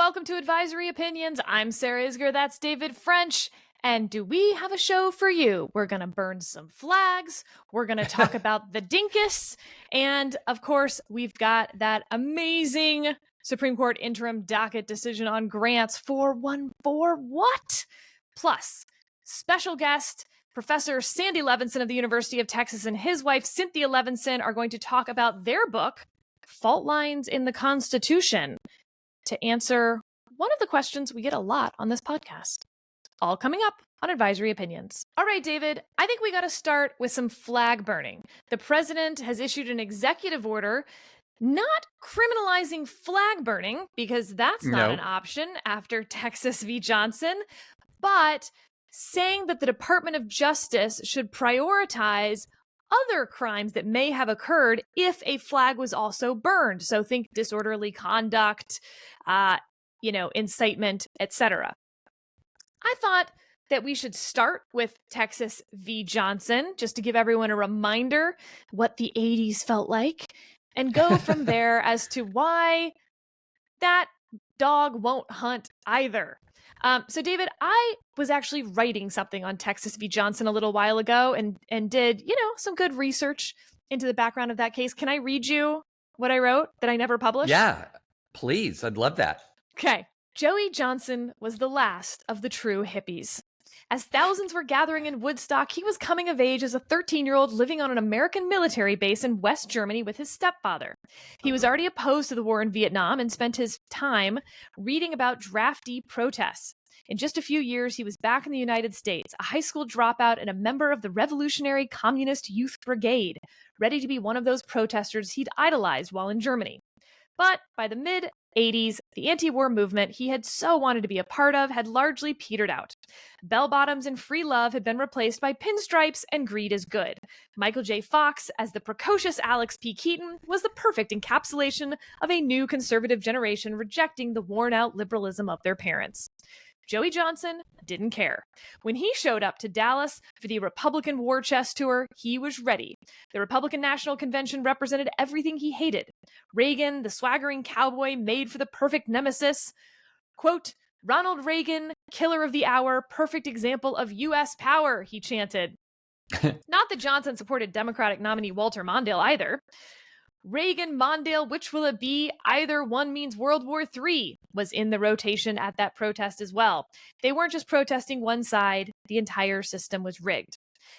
welcome to Advisory Opinions. I'm Sarah Isgur, that's David French. And do we have a show for you? We're going to burn some flags. We're going to talk about the dinkus. And of course, we've got that amazing Supreme Court interim docket decision on grants 414 what? Plus, special guest Professor Sandy Levinson of the University of Texas and his wife Cynthia Levinson are going to talk about their book, Fault Lines in the Constitution, to answer one of the questions we get a lot on this podcast. All coming up on Advisory Opinions. All right, David, I think we got to start with some flag burning. The president has issued an executive order not criminalizing flag burning, because that's not an option after Texas v. Johnson, but saying that the Department of Justice should prioritize other crimes that may have occurred if a flag was also burned. So think disorderly conduct, incitement, etc. I thought that we should start with Texas v. Johnson, just to give everyone a reminder what the 80s felt like, and go from there as to why that dog won't hunt either. So, David, I was actually writing something on Texas v. Johnson a little while ago and did, some good research into the background of that case. Can I read you what I wrote that I never published? Yeah, please. I'd love that. Okay. Joey Johnson was the last of the true hippies. As thousands were gathering in Woodstock, he was coming of age as a 13-year-old living on an American military base in West Germany with his stepfather. He was already opposed to the war in Vietnam and spent his time reading about draftee protests. In just a few years, he was back in the United States, a high school dropout and a member of the Revolutionary Communist Youth Brigade, ready to be one of those protesters he'd idolized while in Germany. But by the mid-'80s, the anti-war movement he had so wanted to be a part of had largely petered out. Bell-bottoms and free love had been replaced by pinstripes and greed is good. Michael J. Fox, as the precocious Alex P. Keaton, was the perfect encapsulation of a new conservative generation rejecting the worn-out liberalism of their parents. Joey Johnson didn't care. When he showed up to Dallas for the Republican War Chest Tour, he was ready. The Republican National Convention represented everything he hated. Reagan, the swaggering cowboy made for the perfect nemesis. Quote, "Ronald Reagan, killer of the hour, perfect example of U.S. power," he chanted. Not that Johnson supported Democratic nominee Walter Mondale either. Reagan, Mondale, which will it be? Either one means World War III was in the rotation at that protest as well. They weren't just protesting one side, the entire system was rigged.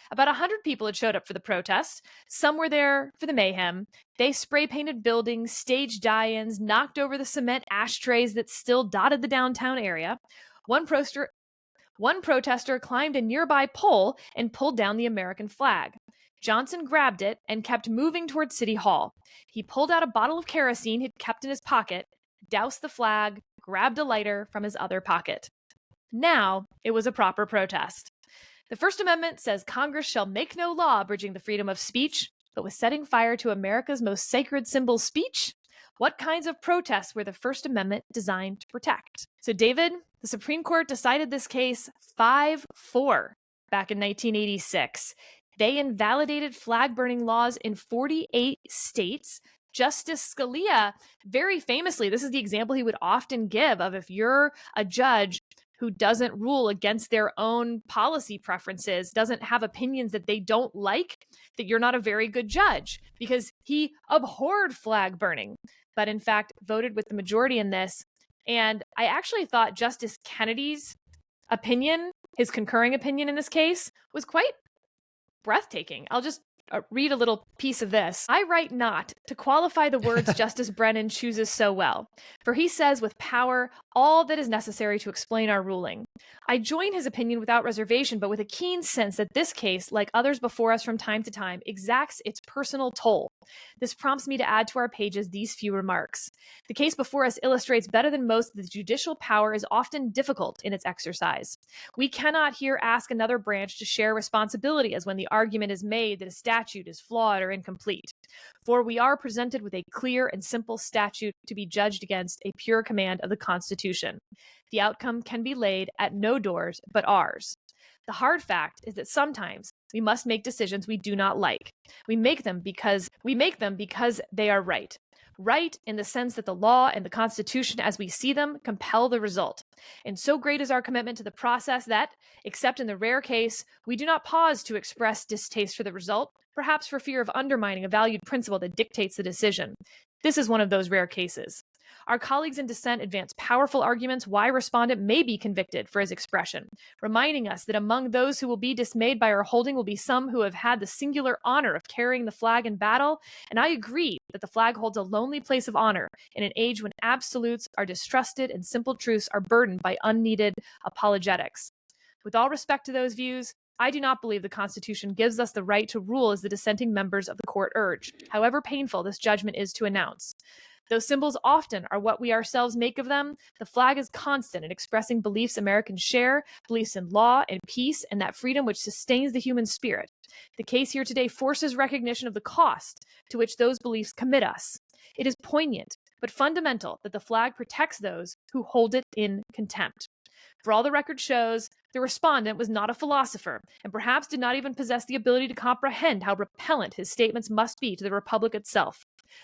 About 100 people had showed up for the protest. Some were there for the mayhem. They spray-painted buildings, staged die-ins, knocked over the cement ashtrays that still dotted the downtown area. One protester climbed a nearby pole and pulled down the American flag. Johnson grabbed it and kept moving toward City Hall. He pulled out a bottle of kerosene he'd kept in his pocket, doused the flag, grabbed a lighter from his other pocket. Now it was a proper protest. The First Amendment says Congress shall make no law abridging the freedom of speech, but with setting fire to America's most sacred symbol, speech, what kinds of protests were the First Amendment designed to protect? So, David, the Supreme Court decided this case 5-4 back in 1986. They invalidated flag-burning laws in 48 states. Justice Scalia, very famously, this is the example he would often give of if you're a judge who doesn't rule against their own policy preferences, doesn't have opinions that they don't like, that you're not a very good judge, because he abhorred flag burning, but in fact voted with the majority in this. And I actually thought Justice Kennedy's opinion, his concurring opinion in this case, was quite breathtaking. I'll just read a little piece of this. "I write not to qualify the words Justice Brennan chooses so well, for he says with power all that is necessary to explain our ruling. I join his opinion without reservation, but with a keen sense that this case, like others before us from time to time, exacts its personal toll. This prompts me to add to our pages these few remarks. The case before us illustrates better than most that the judicial power is often difficult in its exercise. We cannot here ask another branch to share responsibility as when the argument is made that a statute is flawed or incomplete. For we are presented with a clear and simple statute to be judged against a pure command of the Constitution. The outcome can be laid at no doors but ours. The hard fact is that sometimes we must make decisions we do not like. We make them because they are right. Right in the sense that the law and the Constitution as we see them compel the result. And so great is our commitment to the process that, except in the rare case, we do not pause to express distaste for the result, perhaps for fear of undermining a valued principle that dictates the decision. This is one of those rare cases. Our colleagues in dissent advance powerful arguments why respondent may be convicted for his expression, reminding us that among those who will be dismayed by our holding will be some who have had the singular honor of carrying the flag in battle, and I agree that the flag holds a lonely place of honor in an age when absolutes are distrusted and simple truths are burdened by unneeded apologetics. With all respect to those views, I do not believe the Constitution gives us the right to rule as the dissenting members of the court urge, however painful this judgment is to announce. Though symbols often are what we ourselves make of them, the flag is constant in expressing beliefs Americans share, beliefs in law and peace, and that freedom which sustains the human spirit. The case here today forces recognition of the cost to which those beliefs commit us. It is poignant, but fundamental that the flag protects those who hold it in contempt. For all the record shows, the respondent was not a philosopher, and perhaps did not even possess the ability to comprehend how repellent his statements must be to the Republic itself.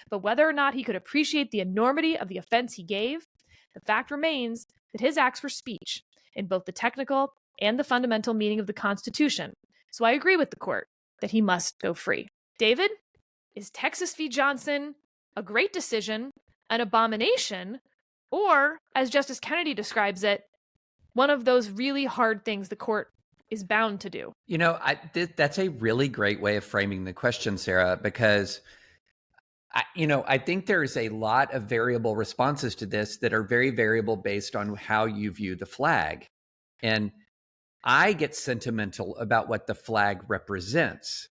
But whether or not he could appreciate the enormity of the offense he gave, the fact remains that his acts were speech, in both the technical and the fundamental meaning of the Constitution. So I agree with the court that he must go free. David, is Texas v. Johnson a great decision, an abomination, or, as Justice Kennedy describes it, one of those really hard things the court is bound to do? That's a really great way of framing the question, Sarah, because I think there's a lot of variable responses to this that are very variable based on how you view the flag. And I get sentimental about what the flag represents.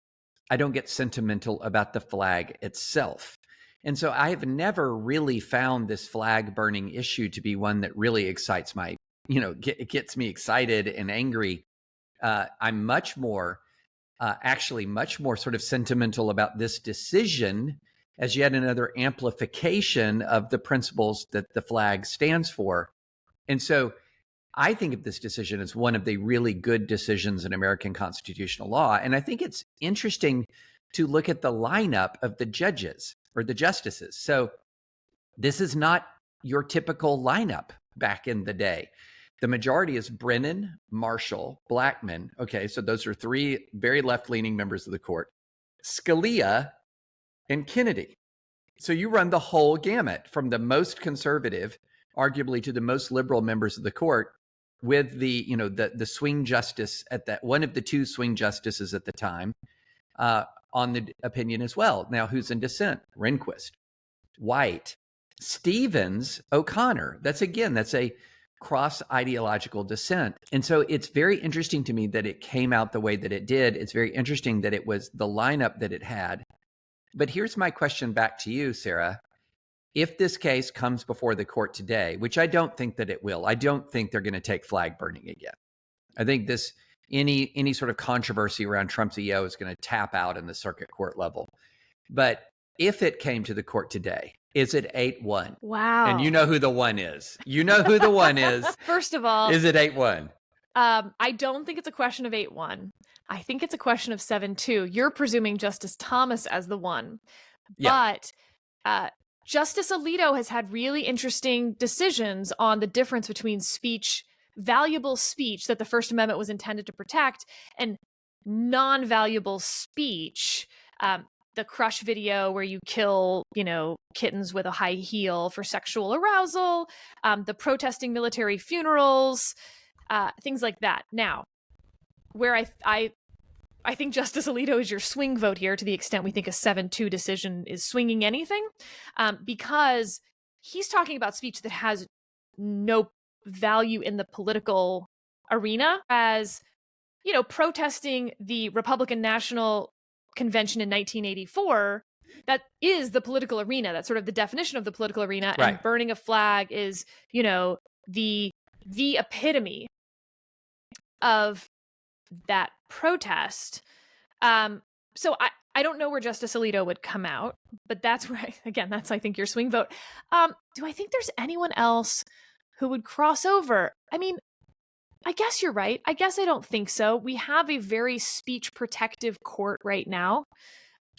I don't get sentimental about the flag itself. And so I have never really found this flag burning issue to be one that really excites it gets me excited and angry. I'm much more sort of sentimental about this decision as yet another amplification of the principles that the flag stands for. And so I think of this decision as one of the really good decisions in American constitutional law. And I think it's interesting to look at the lineup of the judges or the justices. So this is not your typical lineup back in the day. The majority is Brennan, Marshall, Blackmun. Okay, so those are three very left-leaning members of the court. Scalia and Kennedy. So you run the whole gamut from the most conservative, arguably, to the most liberal members of the court, with the swing justice at that one of the two swing justices at the time on the opinion as well. Now, who's in dissent? Rehnquist, White, Stevens, O'Connor. That's a cross-ideological dissent. And so it's very interesting to me that it came out the way that it did. It's very interesting that it was the lineup that it had. But here's my question back to you, Sarah. If this case comes before the court today, which I don't think that it will, I don't think they're going to take flag burning again. I think any sort of controversy around Trump's EO is going to tap out in the circuit court level. But if it came to the court today, is it 8-1? Wow. And you know who the one is. You know who the one is. First of all, is it 8-1? I don't think it's a question of 8-1. I think it's a question of 7-2. You're presuming Justice Thomas as the one. Yeah. But Justice Alito has had really interesting decisions on the difference between speech, valuable speech that the First Amendment was intended to protect, and non-valuable speech. The Crush video where you kill, kittens with a high heel for sexual arousal, the protesting military funerals, things like that. Now, where I think Justice Alito is your swing vote here, to the extent we think a 7-2 decision is swinging anything, because he's talking about speech that has no value in the political arena, as protesting the Republican National Convention in 1984. That is the political arena. That's sort of the definition of the political arena. Right. And burning a flag is, the epitome of that protest. So I don't know where Justice Alito would come out, but that's where, that's, I think, your swing vote. Do I think there's anyone else who would cross over? I mean, I guess you're right. I guess I don't think so. We have a very speech protective court right now.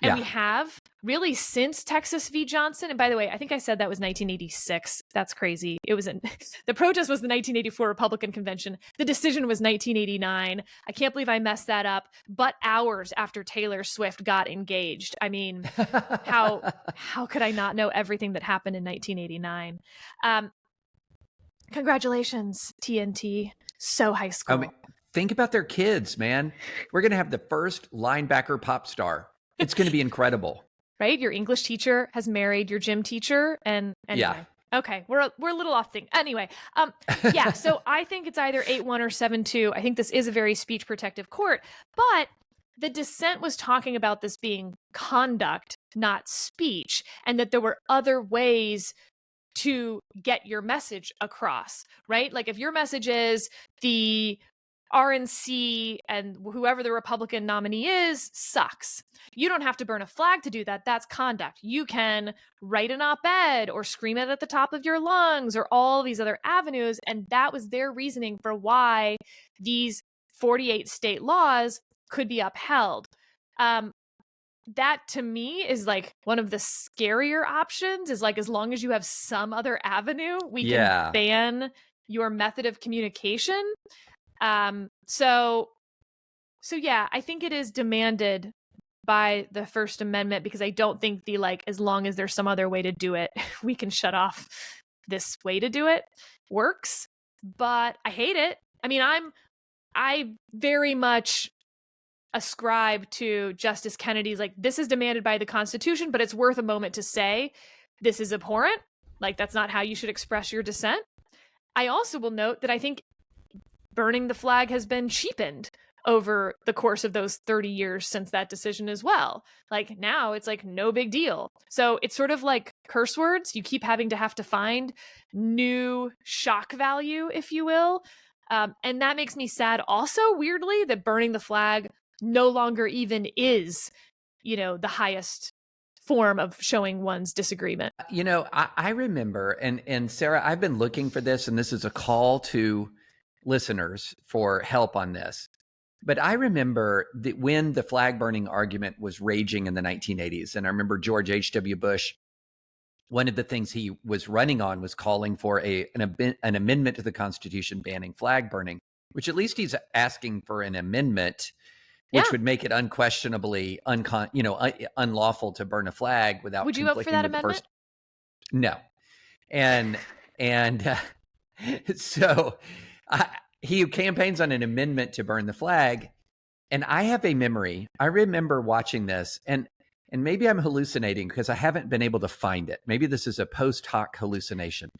And we Yeah. have really since Texas v. Johnson. And by the way, I think I said that was 1986. That's crazy. It was the protest was the 1984 Republican convention. The decision was 1989. I can't believe I messed that up. But hours after Taylor Swift got engaged. I mean, how could I not know everything that happened in 1989? Congratulations, TNT. So high school. I mean, think about their kids, man. We're going to have the first linebacker pop star. It's going to be incredible. Right? Your English teacher has married your gym teacher. And anyway. Yeah. Okay, we're a little off thing. Anyway, yeah, so I think it's either 8-1 or 7-2. I think this is a very speech protective court, but the dissent was talking about this being conduct, not speech, and that there were other ways to get your message across, right? Like if your message is the RNC and whoever the Republican nominee is sucks. You don't have to burn a flag to do that. That's conduct. You can write an op-ed or scream it at the top of your lungs or all these other avenues. And that was their reasoning for why these 48 state laws could be upheld. That to me is like one of the scarier options, is like, as long as you have some other avenue, we can ban your method of communication. So yeah, I think it is demanded by the First Amendment, because I don't think the, like, as long as there's some other way to do it, we can shut off this way to do it works. But I hate it. I mean, I very much ascribe to Justice Kennedy's, like, this is demanded by the Constitution, but it's worth a moment to say this is abhorrent. Like, that's not how you should express your dissent. I also will note that I think burning the flag has been cheapened over the course of those 30 years since that decision as well. Like, now it's like no big deal. So it's sort of like curse words. You keep having to find new shock value, if you will. And that makes me sad also, weirdly, that burning the flag no longer even is, the highest form of showing one's disagreement. I remember, and Sarah, I've been looking for this, and this is a call to listeners for help on this. But I remember that when the flag burning argument was raging in the 1980s, and I remember George H.W. Bush, one of the things he was running on was calling for an amendment to the Constitution banning flag burning, which at least he's asking for an amendment, which would make it unquestionably unlawful to burn a flag without. Would you vote for that amendment? No, and so he campaigns on an amendment to burn the flag, and I have a memory. I remember watching this, and maybe I'm hallucinating because I haven't been able to find it. Maybe this is a post hoc hallucination,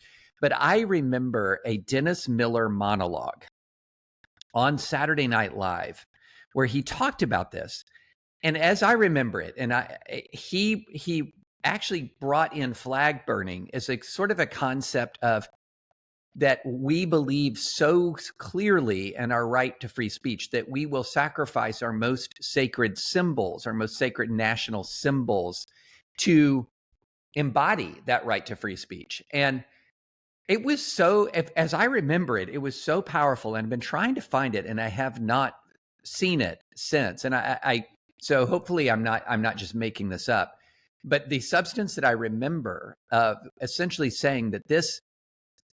but I remember a Dennis Miller monologue on Saturday Night Live where he talked about this. And as I remember it, and he actually brought in flag burning as a sort of a concept of that we believe so clearly in our right to free speech that we will sacrifice our most sacred symbols, our most sacred national symbols, to embody that right to free speech. And it was so, as I remember it, it was so powerful, and I've been trying to find it, and I have not seen it since. And so hopefully I'm not just making this up, but the substance that I remember of essentially saying that this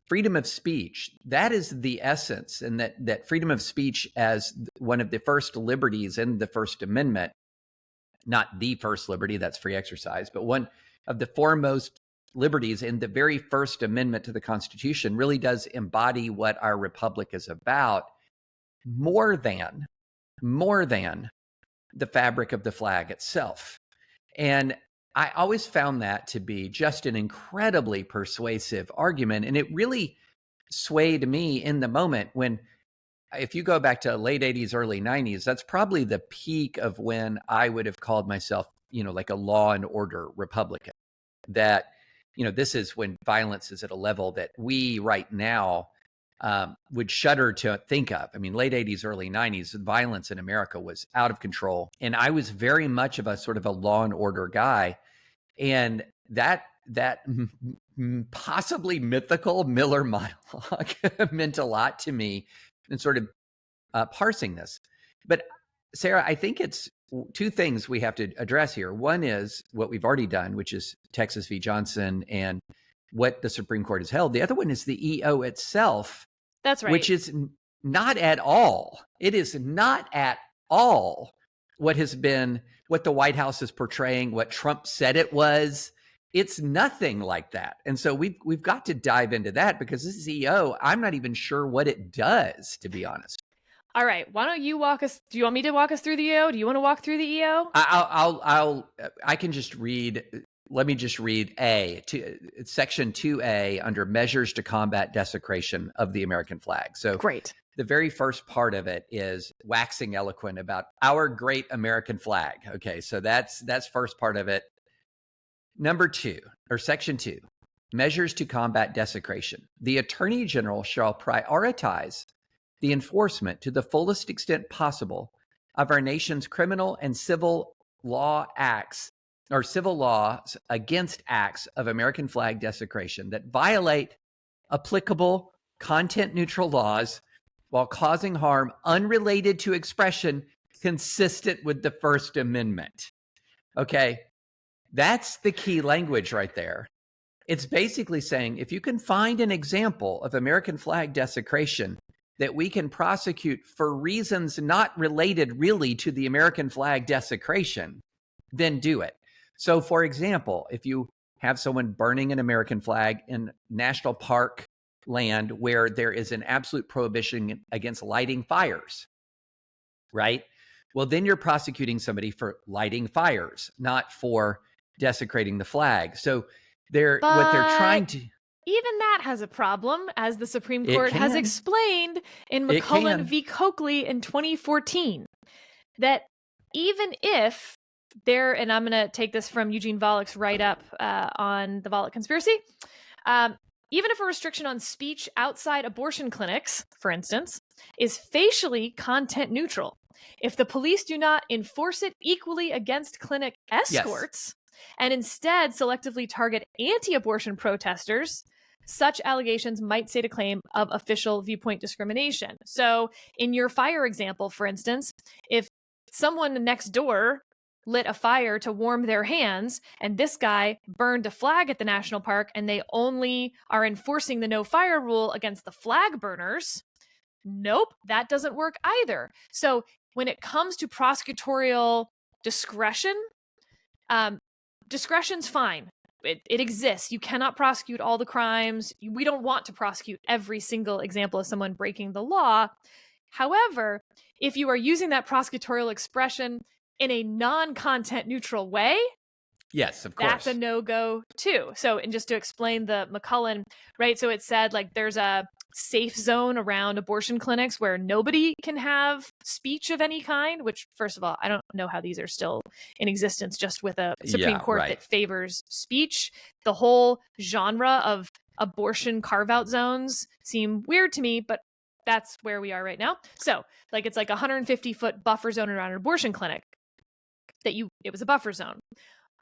freedom of speech, that is the essence, and that freedom of speech as one of the first liberties in the First Amendment, not the first liberty, that's free exercise, but one of the foremost liberties in the very First Amendment to the Constitution, really does embody what our republic is about, more than the fabric of the flag itself. And I always found that to be just an incredibly persuasive argument. And it really swayed me in the moment when, if you go back to late 80s, early 90s, that's probably the peak of when I would have called myself, like a law and order Republican. That, this is when violence is at a level that we right now would shudder to think of. I mean, late 80s, early 90s, violence in America was out of control. And I was very much of a sort of a law and order guy. And that possibly mythical Miller monologue meant a lot to me in sort of parsing this. But Sarah, I think it's two things we have to address here. One is what we've already done, which is Texas v. Johnson and what the Supreme Court has held. The other one is the EO itself, That's right. which is not at all. It is not at all what the White House is portraying, what Trump said it was. It's nothing like that. And so we've got to dive into that, because this is EO. I'm not even sure what it does, to be honest. All right. Why don't you walk us? Do you want me to walk us through the EO? Do you want to walk through the EO? I can just read. Let me just read Section 2A under Measures to Combat Desecration of the American Flag. So great. The very first part of it is waxing eloquent about our great American flag. Okay, so that's first part of it. Number 2, or Section 2, Measures to Combat Desecration. The Attorney General shall prioritize the enforcement to the fullest extent possible of our nation's criminal and civil law acts, or civil laws against acts of American flag desecration that violate applicable content-neutral laws while causing harm unrelated to expression consistent with the First Amendment. Okay, that's the key language right there. It's basically saying, if you can find an example of American flag desecration that we can prosecute for reasons not related really to the American flag desecration, then do it. So, for example, if you have someone burning an American flag in national park land where there is an absolute prohibition against lighting fires, right? Well, then you're prosecuting somebody for lighting fires, not for desecrating the flag. So what they're trying to... Even that has a problem, as the Supreme Court has explained in McCullen v. Coakley in 2014, that even if there, and I'm going to take this from Eugene Volok's write-up on the Volok conspiracy, even if a restriction on speech outside abortion clinics, for instance, is facially content neutral, if the police do not enforce it equally against clinic escorts, and instead selectively target anti-abortion protesters, such allegations might state a claim of official viewpoint discrimination. So in your fire example, for instance, if someone next door lit a fire to warm their hands and this guy burned a flag at the national park and they only are enforcing the no fire rule against the flag burners, nope, that doesn't work either. So when it comes to prosecutorial discretion, discretion's fine. It exists. You cannot prosecute all the crimes. We don't want to prosecute every single example of someone breaking the law. However, if you are using that prosecutorial expression in a non-content neutral way, yes, of course, that's a no-go too. So, and just to explain the McCullen, right? So it said like there's a safe zone around abortion clinics where nobody can have speech of any kind, which, first of all, I don't know how these are still in existence just with a Supreme Court that favors speech. The whole genre of abortion carve-out zones seem weird to me, but that's where we are right now. So like it's like a 150-foot buffer zone around an abortion clinic it was a buffer zone.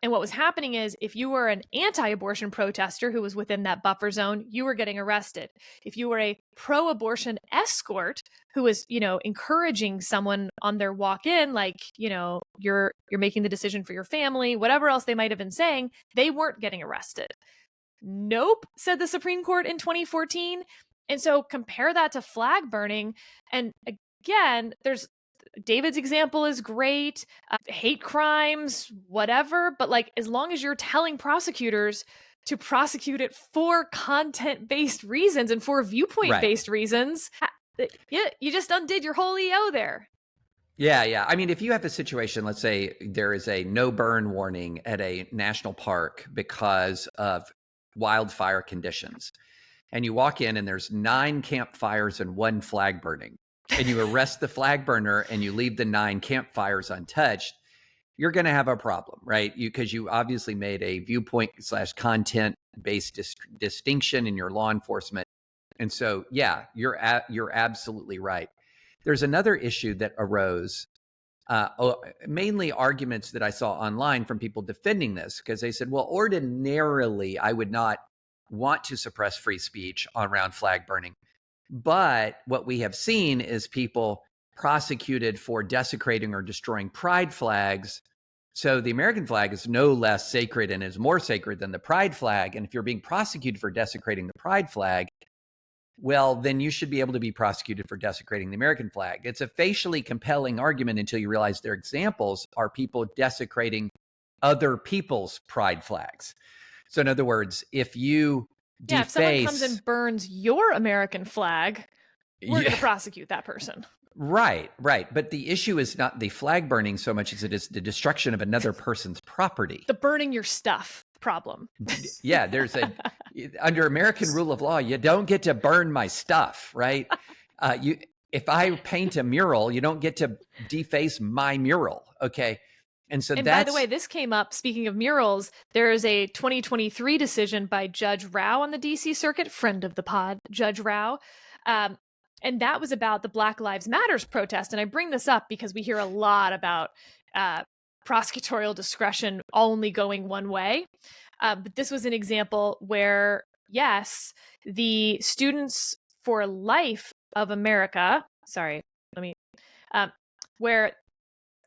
And what was happening is if you were an anti-abortion protester who was within that buffer zone, you were getting arrested. If you were a pro-abortion escort who was, encouraging someone on their walk-in, like, you're making the decision for your family, whatever else they might have been saying, they weren't getting arrested. Nope, said the Supreme Court in 2014. And so compare that to flag burning. And again, David's example is great, hate crimes, whatever. But like, as long as you're telling prosecutors to prosecute it for content-based reasons and for viewpoint-based reasons, you just undid your whole EO there. Yeah. I mean, if you have a situation, let's say there is a no burn warning at a national park because of wildfire conditions, and you walk in and there's 9 campfires and 1 flag burning, and you arrest the flag burner and you leave the 9 campfires untouched, you're going to have a problem, right? Because you obviously made a viewpoint/content-based distinction in your law enforcement. And so, yeah, you're absolutely right. There's another issue that arose, mainly arguments that I saw online from people defending this, because they said, well, ordinarily, I would not want to suppress free speech around flag burning. But what we have seen is people prosecuted for desecrating or destroying pride flags. So the American flag is no less sacred and is more sacred than the pride flag. And if you're being prosecuted for desecrating the pride flag, well, then you should be able to be prosecuted for desecrating the American flag. It's a facially compelling argument until you realize their examples are people desecrating other people's pride flags. So in other words, if you deface... if someone comes and burns your American flag, we're going to prosecute that person. Right. But the issue is not the flag burning so much as it is the destruction of another person's property. The burning your stuff problem. Yeah, there's under American rule of law, you don't get to burn my stuff, right? If I paint a mural, you don't get to deface my mural, okay? And by the way, this came up, speaking of murals, there is a 2023 decision by Judge Rao on the DC Circuit, friend of the pod, Judge Rao. And that was about the Black Lives Matters protest. And I bring this up because we hear a lot about prosecutorial discretion only going one way. But this was an example where, yes, the Students for Life of America, where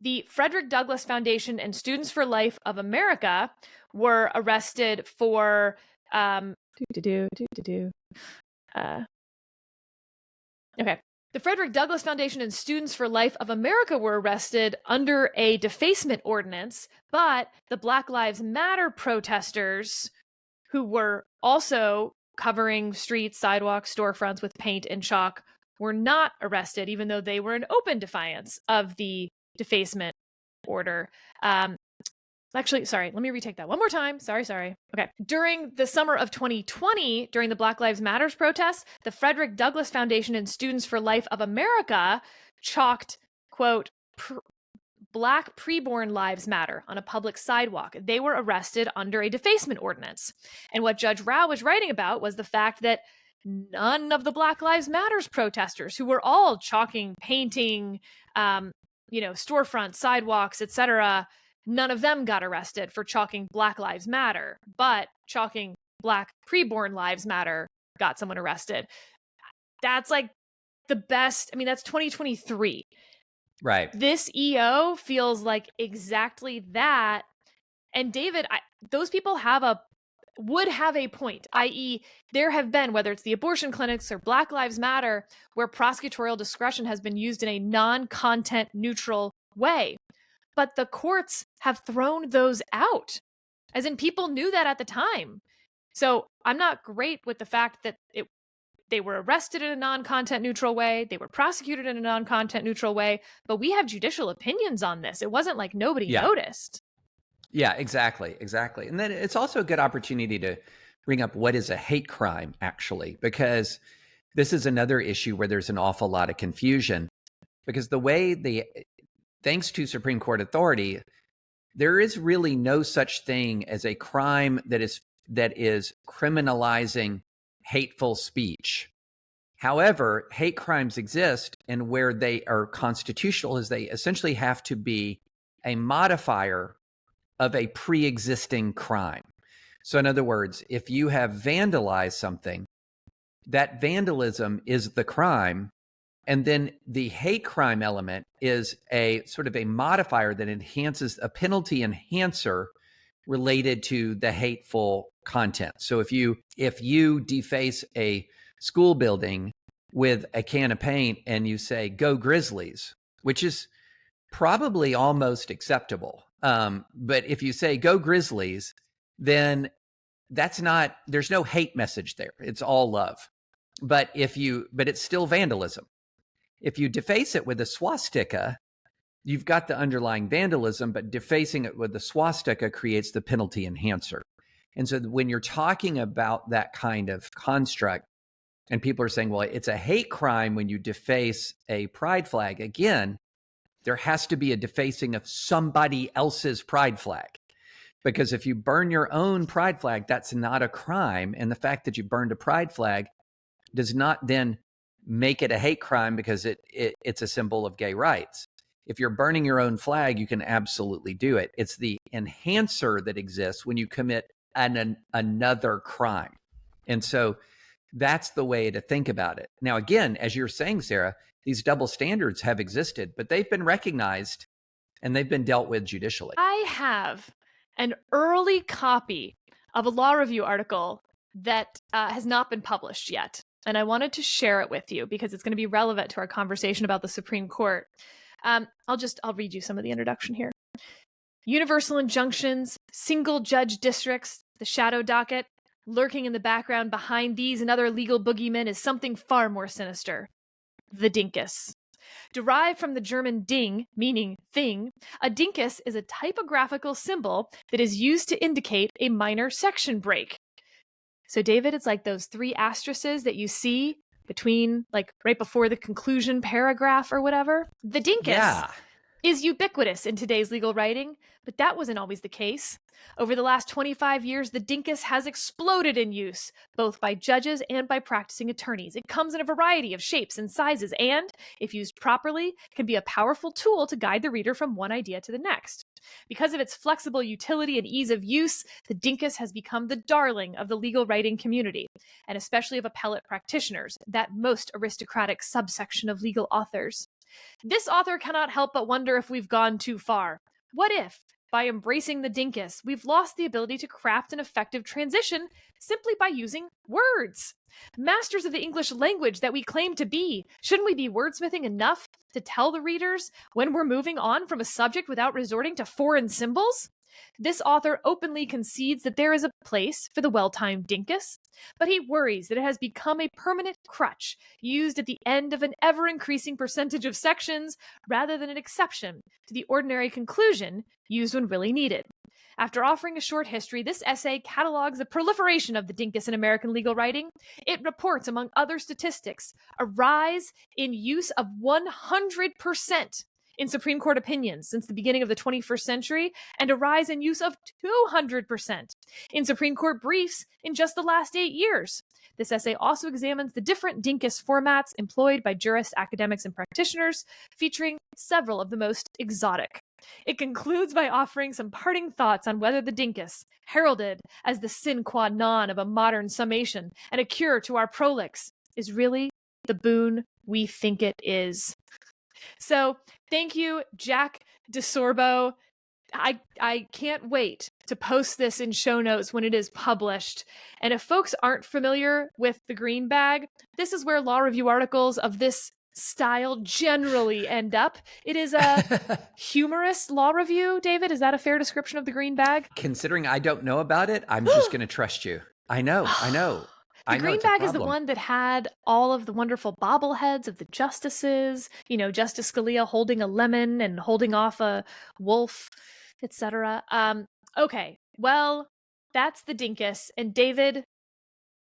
the Frederick Douglass Foundation and Students for Life of America were arrested for The Frederick Douglass Foundation and Students for Life of America were arrested under a defacement ordinance, but the Black Lives Matter protesters, who were also covering streets, sidewalks, storefronts with paint and chalk, were not arrested, even though they were in open defiance of the defacement order. Actually, sorry, let me retake that one more time. Sorry. Okay. During the summer of 2020, during the Black Lives Matters protests, the Frederick Douglass Foundation and Students for Life of America chalked, quote, Black preborn lives matter on a public sidewalk. They were arrested under a defacement ordinance. And what Judge Rao was writing about was the fact that none of the Black Lives Matters protesters, who were all chalking, painting, storefronts, sidewalks, etc., none of them got arrested for chalking Black Lives Matter, but chalking Black preborn lives matter got someone arrested. That's like the best. I mean, that's 2023. Right. This EO feels like exactly that. And David, those people would have a point, i.e., there have been, whether it's the abortion clinics or Black Lives Matter, where prosecutorial discretion has been used in a non-content neutral way. But the courts have thrown those out, as in people knew that at the time. So I'm not great with the fact that they were arrested in a non-content neutral way, they were prosecuted in a non-content neutral way, but we have judicial opinions on this. It wasn't like nobody noticed. Yeah, exactly. And then it's also a good opportunity to bring up what is a hate crime, actually, because this is another issue where there's an awful lot of confusion. Because thanks to Supreme Court authority, there is really no such thing as a crime that is criminalizing hateful speech. However, hate crimes exist, and where they are constitutional is they essentially have to be a modifier of a pre-existing crime. So in other words, if you have vandalized something, that vandalism is the crime. And then the hate crime element is a sort of a modifier that enhances a penalty enhancer related to the hateful content. So if you deface a school building with a can of paint and you say, "Go Grizzlies," which is probably almost acceptable. But if you say, "Go Grizzlies," then there's no hate message there. It's all love. But it's still vandalism. If you deface it with a swastika, you've got the underlying vandalism, but defacing it with the swastika creates the penalty enhancer. And so when you're talking about that kind of construct, and people are saying, well, it's a hate crime when you deface a pride flag, again, there has to be a defacing of somebody else's pride flag. Because if you burn your own pride flag, that's not a crime. And the fact that you burned a pride flag does not then make it a hate crime because it's a symbol of gay rights. If you're burning your own flag, you can absolutely do it. It's the enhancer that exists when you commit another crime. And so that's the way to think about it. Now, again, as you're saying, Sarah, these double standards have existed, but they've been recognized and they've been dealt with judicially. I have an early copy of a law review article that has not been published yet. And I wanted to share it with you because it's going to be relevant to our conversation about the Supreme Court. I'll read you some of the introduction here. Universal injunctions, single judge districts, the shadow docket, lurking in the background behind these and other legal boogeymen is something far more sinister. The dinkus. Derived from the German ding, meaning thing, a dinkus is a typographical symbol that is used to indicate a minor section break. So, David, it's like those 3 asterisks that you see between, like, right before the conclusion paragraph or whatever. The dinkus is ubiquitous in today's legal writing, but that wasn't always the case. Over the last 25 years, the dinkus has exploded in use, both by judges and by practicing attorneys. It comes in a variety of shapes and sizes, and, if used properly, can be a powerful tool to guide the reader from one idea to the next. Because of its flexible utility and ease of use, the dinkus has become the darling of the legal writing community, and especially of appellate practitioners, that most aristocratic subsection of legal authors. This author cannot help but wonder if we've gone too far. What if, by embracing the dinkus, we've lost the ability to craft an effective transition simply by using words? Masters of the English language that we claim to be, shouldn't we be wordsmithing enough to tell the readers when we're moving on from a subject without resorting to foreign symbols? This author openly concedes that there is a place for the well-timed dinkus, but he worries that it has become a permanent crutch used at the end of an ever-increasing percentage of sections rather than an exception to the ordinary conclusion used when really needed. After offering a short history, this essay catalogs the proliferation of the dinkus in American legal writing. It reports, among other statistics, a rise in use of 100% in Supreme Court opinions since the beginning of the 21st century, and a rise in use of 200% in Supreme Court briefs in just the last 8 years. This essay also examines the different dinkus formats employed by jurists, academics, and practitioners, featuring several of the most exotic. It concludes by offering some parting thoughts on whether the dinkus, heralded as the sine qua non of a modern summation and a cure to our prolix, is really the boon we think it is. So thank you, Jack DeSorbo. I can't wait to post this in show notes when it is published. And if folks aren't familiar with the Green Bag, this is where law review articles of this style generally end up. It is a humorous law review, David. Is that a fair description of the Green Bag? Considering I don't know about it, I'm just going to trust you. I know. The Green Bag is the one that had all of the wonderful bobbleheads of the justices, you know, Justice Scalia holding a lemon and holding off a wolf, etc. Okay, well, that's the dinkus. And David,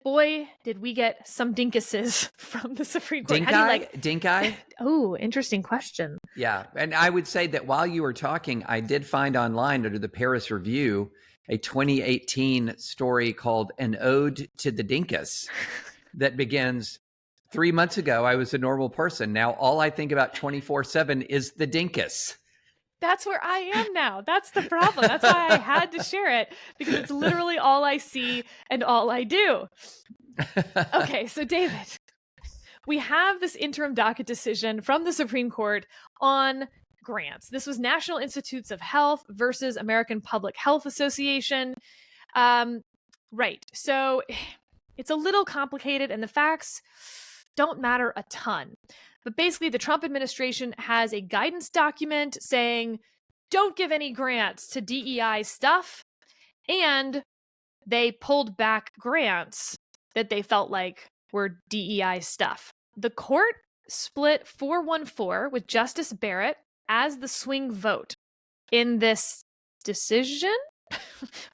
boy, did we get some dinkuses from the Supreme Court. Dinkai? Oh, interesting question. Yeah, and I would say that while you were talking, I did find online under the Paris Review a 2018 story called An Ode to the Dinkus that begins, 3 months ago, I was a normal person. Now all I think about 24/7 is the dinkus. That's where I am now. That's the problem. That's why I had to share it, because it's literally all I see and all I do. Okay, so David, we have this interim docket decision from the Supreme Court on grants. This was National Institutes of Health versus American Public Health Association. Right. So it's a little complicated and the facts don't matter a ton. But basically, the Trump administration has a guidance document saying, don't give any grants to DEI stuff. And they pulled back grants that they felt like were DEI stuff. The court split 4-1-4 with Justice Barrett as the swing vote in this decision.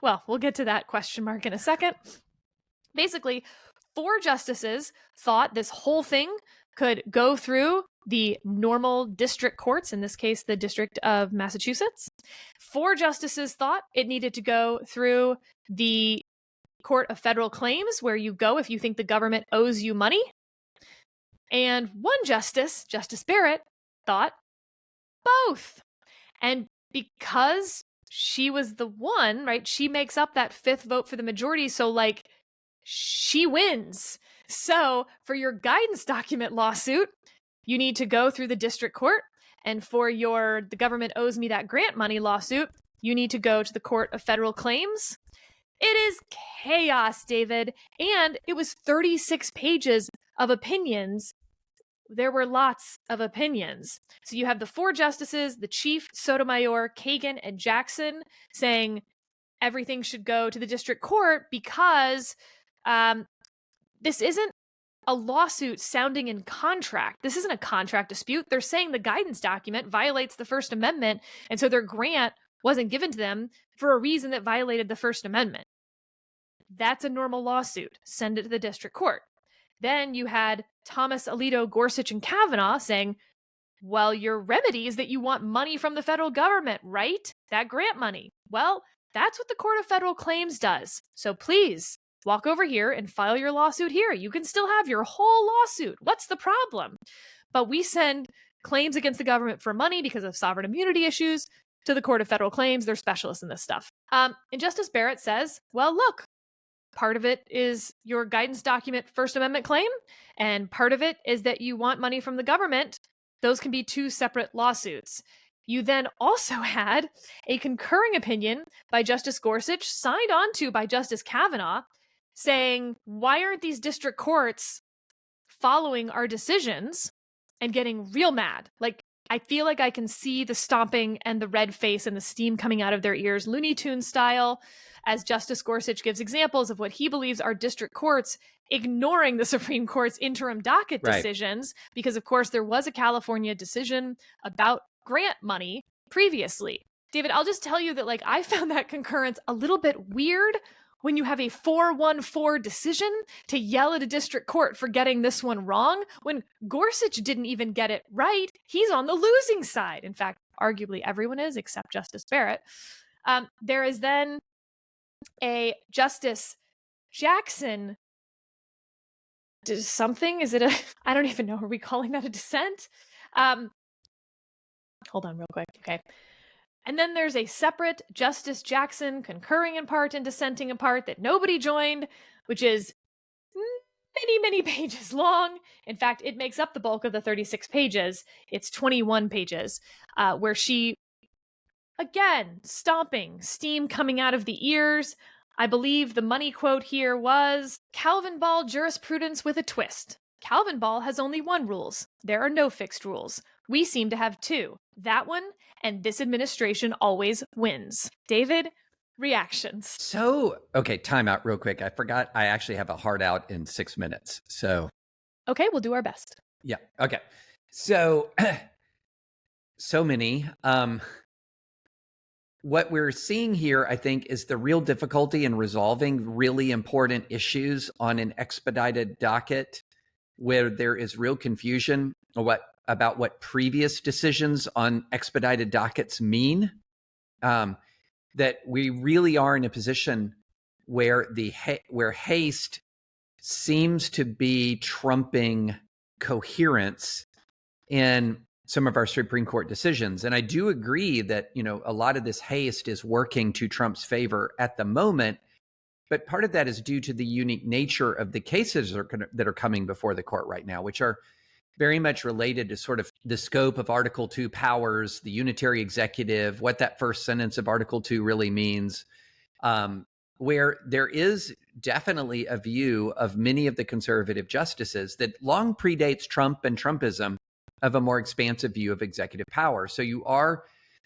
Well, we'll get to that question mark in a second. Basically, 4 justices thought this whole thing could go through the normal district courts, in this case, the District of Massachusetts. 4 justices thought it needed to go through the Court of Federal Claims, where you go if you think the government owes you money. And 1 justice, Justice Barrett, thought both. And because she was the one, right, she makes up that 5th vote for the majority, so, like, she wins. So, for your guidance document lawsuit, you need to go through the district court. And for the government owes me that grant money lawsuit, you need to go to the Court of Federal Claims. It is chaos, David. And it was 36 pages of opinions. There were lots of opinions. So you have the 4 justices, the Chief, Sotomayor, Kagan, and Jackson, saying everything should go to the district court because this isn't a lawsuit sounding in contract. This isn't a contract dispute. They're saying the guidance document violates the First Amendment, and so their grant wasn't given to them for a reason that violated the First Amendment. That's a normal lawsuit. Send it to the district court. Then you had Thomas, Alito, Gorsuch, and Kavanaugh saying, well, your remedy is that you want money from the federal government, right? That grant money. Well, that's what the Court of Federal Claims does. So please walk over here and file your lawsuit here. You can still have your whole lawsuit. What's the problem? But we send claims against the government for money because of sovereign immunity issues to the Court of Federal Claims. They're specialists in this stuff. And Justice Barrett says, well, look, part of it is your guidance document First Amendment claim, and part of it is that you want money from the government. Those can be 2 separate lawsuits. You then also had a concurring opinion by Justice Gorsuch, signed on to by Justice Kavanaugh, saying, why aren't these district courts following our decisions, and getting real mad? Like, I feel like I can see the stomping and the red face and the steam coming out of their ears, Looney Tunes style, as Justice Gorsuch gives examples of what he believes are district courts ignoring the Supreme Court's interim docket decisions, because, of course, there was a California decision about grant money previously. David, I'll just tell you that, like, I found that concurrence a little bit weird when you have a 4-1-4 decision to yell at a district court for getting this one wrong, when Gorsuch didn't even get it right. He's on the losing side. In fact, arguably everyone is, except Justice Barrett. There is then a Justice Jackson something. Is it I don't even know. Are we calling that a dissent? Hold on real quick. Okay. And then there's a separate Justice Jackson concurring in part and dissenting in part that nobody joined, which is many, many pages long. In fact, it makes up the bulk of the 36 pages. It's 21 pages, where she, again, stomping, steam coming out of the ears. I believe the money quote here was, Calvin Ball jurisprudence with a twist. Calvin Ball has only 1 rules. There are no fixed rules. We seem to have 2. That one and this administration always wins. David, reactions. So, okay, time out real quick. I forgot I actually have a hard out in 6 minutes. So, okay, we'll do our best. Yeah. Okay. So, so many. What we're seeing here, I think, is the real difficulty in resolving really important issues on an expedited docket where there is real confusion about what previous decisions on expedited dockets mean. That we really are in a position where where haste seems to be trumping coherence in some of our Supreme Court decisions. And I do agree that, a lot of this haste is working to Trump's favor at the moment, but part of that is due to the unique nature of the cases that are coming before the court right now, which are very much related to sort of the scope of Article 2 powers, the unitary executive, what that first sentence of Article 2 really means, where there is definitely a view of many of the conservative justices that long predates Trump and Trumpism of a more expansive view of executive power. So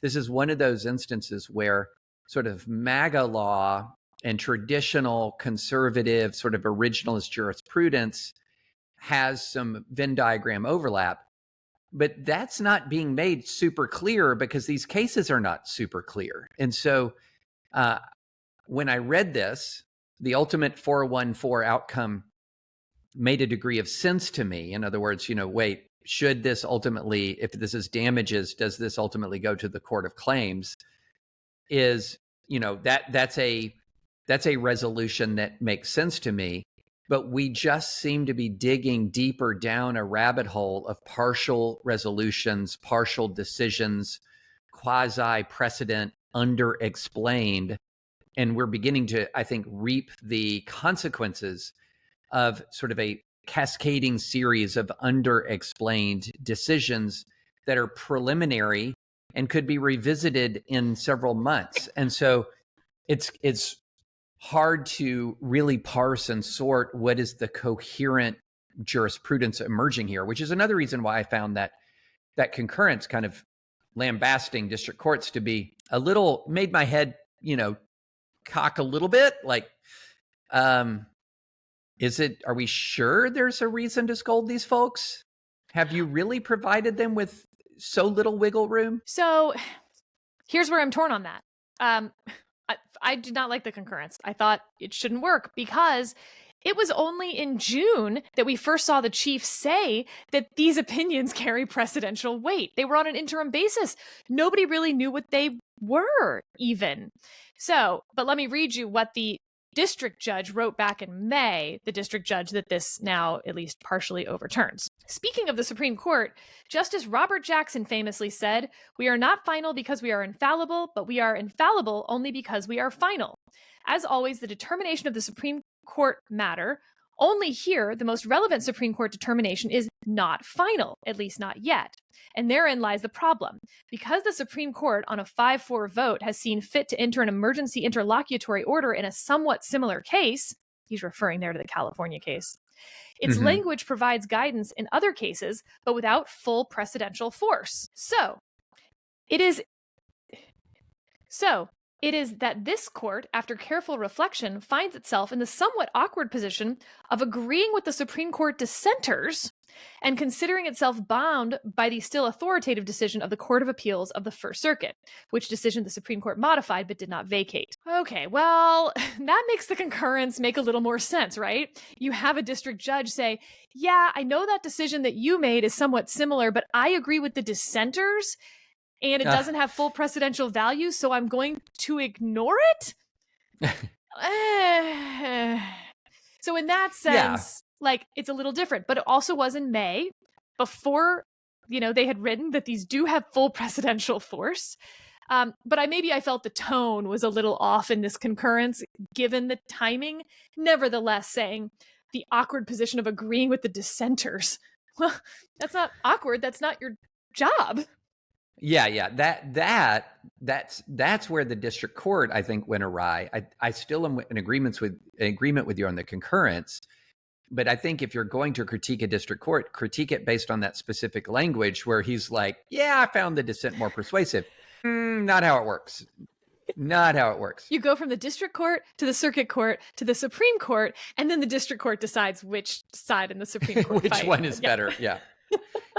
this is one of those instances where sort of MAGA law and traditional conservative sort of originalist jurisprudence has some Venn diagram overlap, but that's not being made super clear because these cases are not super clear. And so when I read this, the ultimate 414 outcome made a degree of sense to me. In other words, wait, should this ultimately, if this is damages, does this ultimately go to the Court of Claims? That's a resolution that makes sense to me. But we just seem to be digging deeper down a rabbit hole of partial resolutions, partial decisions, quasi-precedent, under-explained. And we're beginning to, I think, reap the consequences of sort of a cascading series of underexplained decisions that are preliminary and could be revisited in several months. And so it's hard to really parse and sort what is the coherent jurisprudence emerging here, which is another reason why I found that concurrence kind of lambasting district courts to be a little, made my head, cock a little bit. Like, are we sure there's a reason to scold these folks? Have you really provided them with so little wiggle room? So here's where I'm torn on that. I did not like the concurrence. I thought it shouldn't work because it was only in June that we first saw the chief say that these opinions carry precedential weight. They were on an interim basis. Nobody really knew what they were even. So, but let me read you what the district judge wrote back in May, the district judge that this now at least partially overturns. Speaking of the Supreme Court, Justice Robert Jackson famously said, "We are not final because we are infallible, but we are infallible only because we are final. As always, the determination of the Supreme Court matter. Only here, the most relevant Supreme Court determination is not final, at least not yet. And therein lies the problem. Because the Supreme Court, on a 5-4 vote, has seen fit to enter an emergency interlocutory order in a somewhat similar case," he's referring there to the California case, "its language provides guidance in other cases, but without full precedential force. So, it is that this court, after careful reflection, finds itself in the somewhat awkward position of agreeing with the Supreme Court dissenters and considering itself bound by the still authoritative decision of the Court of Appeals of the First Circuit, which decision the Supreme Court modified but did not vacate." Okay, well, that makes the concurrence make a little more sense, right? You have a district judge say, "Yeah, I know that decision that you made is somewhat similar, but I agree with the dissenters, and it doesn't have full precedential value, so I'm going to ignore it?" So in that sense, it's a little different, but it also was in May before, they had written that these do have full precedential force. But I felt the tone was a little off in this concurrence, given the timing. Nevertheless, saying the awkward position of agreeing with the dissenters. Well, that's not awkward. That's not your job. Yeah. That's where the district court, I think, went awry. I still am in agreement with you on the concurrence, but I think if you're going to critique a district court, critique it based on that specific language where he's like, "Yeah, I found the dissent more persuasive." Not how it works. Not how it works. You go from the district court to the circuit court to the Supreme Court, and then the district court decides which side in the Supreme Court which one is better. Yeah.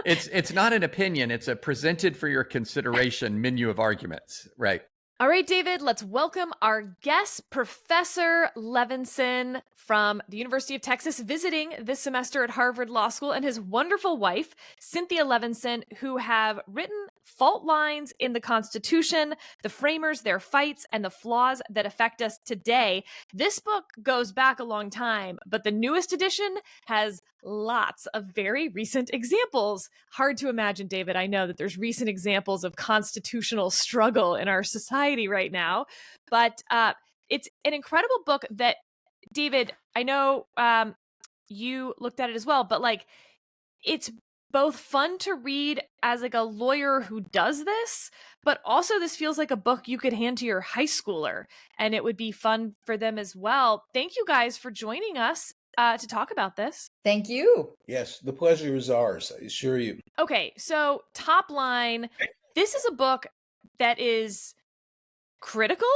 It's not an opinion. It's a presented for your consideration menu of arguments. Right. All right, David, let's welcome our guest, Professor Levinson from the University of Texas, visiting this semester at Harvard Law School, and his wonderful wife, Cynthia Levinson, who have written Fault Lines in the Constitution, the Framers, Their Fights, and the Flaws That Affect Us Today. This book goes back a long time, but the newest edition has lots of very recent examples. Hard to imagine, David. I know that there's recent examples of constitutional struggle in our society right now, but it's an incredible book that, David, I know you looked at it as well, but it's both fun to read as a lawyer who does this, but also this feels like a book you could hand to your high schooler, and it would be fun for them as well. Thank you guys for joining us to talk about this. Thank you. Yes, the pleasure is ours, I assure you. Okay, so top line, this is a book that is critical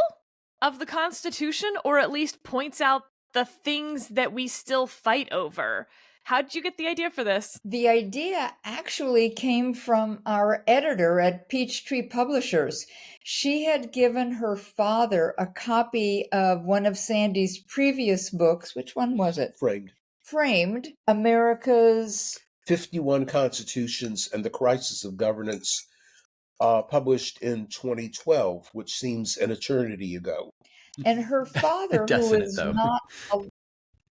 of the Constitution, or at least points out the things that we still fight over. How did you get the idea for this? The idea actually came from our editor at Peachtree Publishers. She had given her father a copy of one of Sandy's previous books. Which one was it? Framed, America's 51 Constitutions and the Crisis of Governance, published in 2012, which seems an eternity ago. And her father, who was not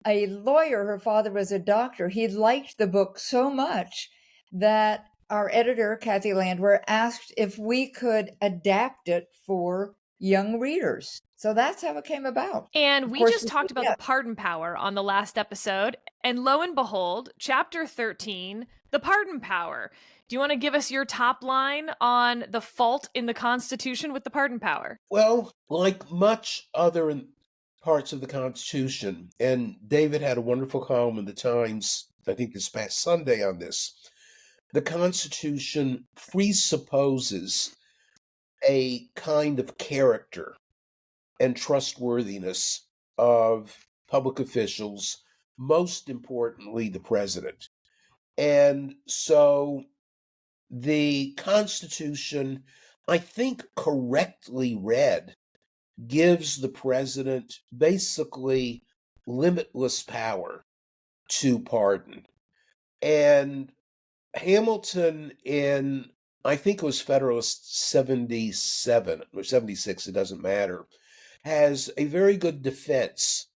a lawyer, her father was a doctor. He liked the book so much that our editor, Kathy Landwehr, asked if we could adapt it for young readers. So that's how it came about. And Of we course, just we talked about the forget. pardon power on the last episode. And lo and behold, chapter 13, the pardon power. Do you want to give us your top line on the fault in the Constitution with the pardon power? Well, like much other parts of the Constitution, and David had a wonderful column in the Times, I think this past Sunday on this, the Constitution presupposes a kind of character and trustworthiness of public officials, most importantly, the president. And so the Constitution, I think correctly read, gives the president basically limitless power to pardon. And Hamilton in, I think it was Federalist 77 or 76, it doesn't matter, has a very good defense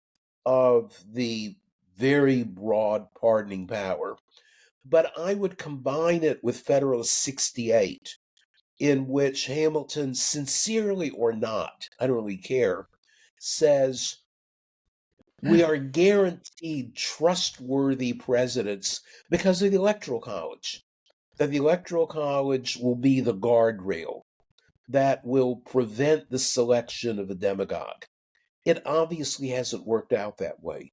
of the very broad pardoning power. But I would combine it with Federalist 68, in which Hamilton, sincerely or not, I don't really care, says we are guaranteed trustworthy presidents because of the Electoral College, that the Electoral College will be the guardrail that will prevent the selection of a demagogue. It obviously hasn't worked out that way.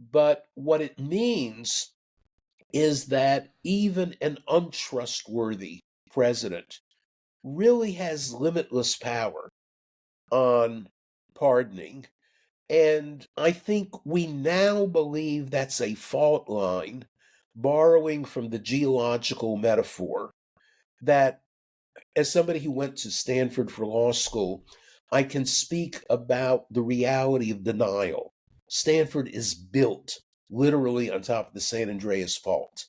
But what it means is that even an untrustworthy president really has limitless power on pardoning. And I think we now believe that's a fault line, borrowing from the geological metaphor, that as somebody who went to Stanford for law school, I can speak about the reality of denial. Stanford is built literally on top of the San Andreas Fault.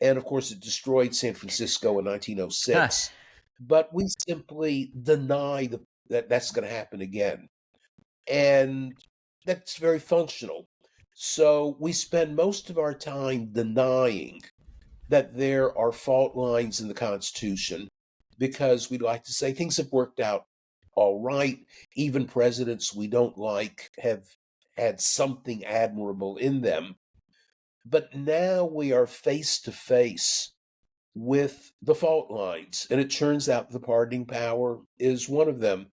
And of course, it destroyed San Francisco in 1906. But we simply deny that that's going to happen again. And that's very functional. So we spend most of our time denying that there are fault lines in the Constitution because we like to say things have worked out all right. Even presidents we don't like have had something admirable in them. But now we are face to face with the fault lines, and it turns out the pardoning power is one of them.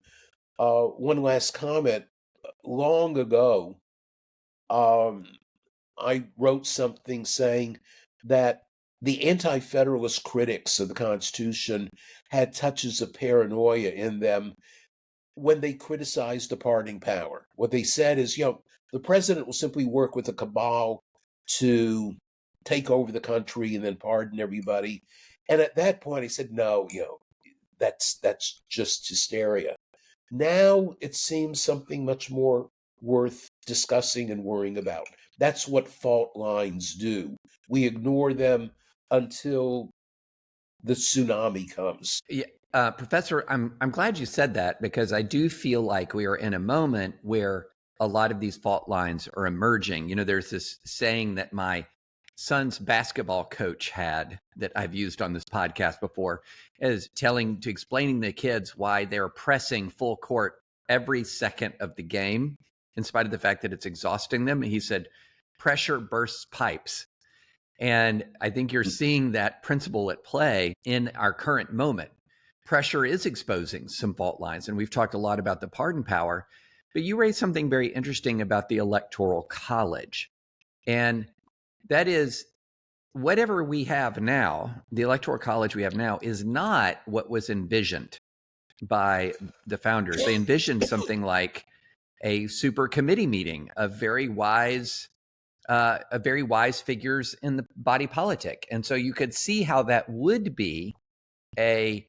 One last comment. Long ago, I wrote something saying that the anti-federalist critics of the Constitution had touches of paranoia in them when they criticized the pardoning power. What they said is, the president will simply work with a cabal to take over the country and then pardon everybody. And at that point, I said, no, that's just hysteria. Now it seems something much more worth discussing and worrying about. That's what fault lines do. We ignore them until the tsunami comes. Yeah, Professor, I'm glad you said that, because I do feel like we are in a moment where a lot of these fault lines are emerging. There's this saying that my son's basketball coach had that I've used on this podcast before, is explaining to kids why they're pressing full court every second of the game, in spite of the fact that it's exhausting them. He said, pressure bursts pipes. And I think you're seeing that principle at play in our current moment. Pressure is exposing some fault lines. And we've talked a lot about the pardon power, but you raised something very interesting about the Electoral College. And that is, whatever we have now, the Electoral College we have now, is not what was envisioned by the founders. They envisioned something like a super committee meeting of very wise figures in the body politic. And so you could see how that would be a